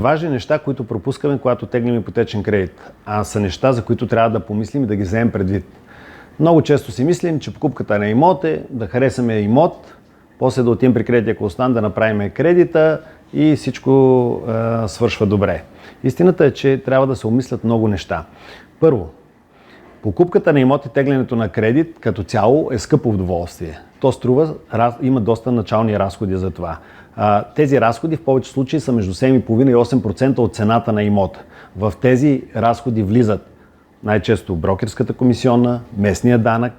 Важни неща, които пропускаме, когато теглим ипотечен кредит, са неща, за които трябва да помислим и да ги вземем предвид. Много често си мислим, че покупката на имот е да харесаме имот, после да отидем при кредитния консултант да направим кредита и всичко свършва добре. Истината е, че трябва да се обмислят много неща. Първо, покупката на имот и теглянето на кредит като цяло е скъпо удоволствие. То струва, има доста начални разходи за това. Тези разходи в повече случаи са между 7,5 и 8% от цената на имота. В тези разходи влизат най-често брокерската комисионна, местния данък,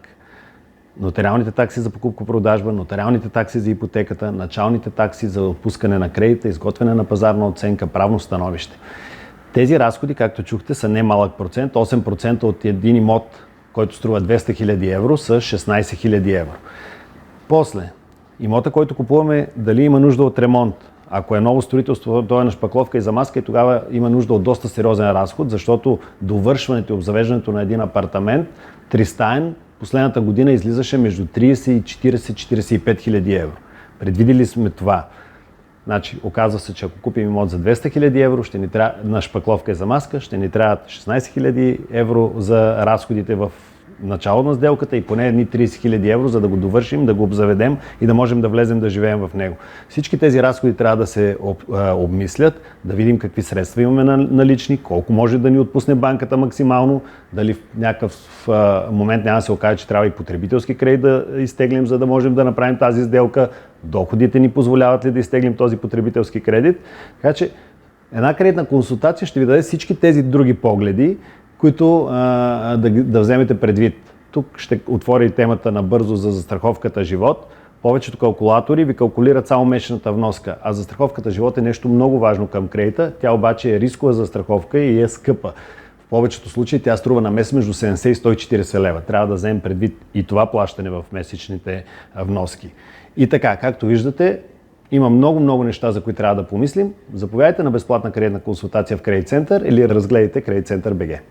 нотариалните такси за покупко-продажба, нотариалните такси за ипотеката, началните такси за отпускане на кредита, изготвяне на пазарна оценка, правно становище. Тези разходи, както чухте, са немалък процент. 8% от един имот, който струва 200 000 евро, са 16 000 евро. После, имота, който купуваме, дали има нужда от ремонт? Ако е ново строителство, то е на шпакловка и замазка и тогава има нужда от доста сериозен разход, защото довършването и обзавеждането на един апартамент, тристаен, последната година излизаше между 30 и 40-45 хиляди евро. Предвидили сме това. Значи, оказва се, че ако купим имот за 200 000 евро, ще ни трябва, на шпакловка и замазка, ще ни трябват 16 000 евро за разходите в начало на сделката и поне едни 30 000 евро, за да го довършим, да го обзаведем и да можем да влезем да живеем в него. Всички тези разходи трябва да се обмислят, да видим какви средства имаме налични, колко може да ни отпусне банката максимално, дали в някакъв момент няма да се окаже, че трябва и потребителски кредит да изтеглим, за да можем да направим тази сделка, доходите ни позволяват ли да изтеглим този потребителски кредит. Така че една кредитна консултация ще ви даде всички тези други погледи, които да вземете предвид. Тук ще отворя и темата набързо за застраховката живот. Повечето калкулатори ви калкулират само месечната вноска, а застраховката живот е нещо много важно към кредита. Тя обаче е рискова застраховка и е скъпа. В повечето случаи тя струва на месец между 70 и 140 лева. Трябва да вземем предвид и това плащане в месечните вноски. И така, както виждате, има много неща, за които трябва да помислим. Заповядайте на безплатна кредитна консултация в Кредит Център или разгледайте Кредит Център БГ.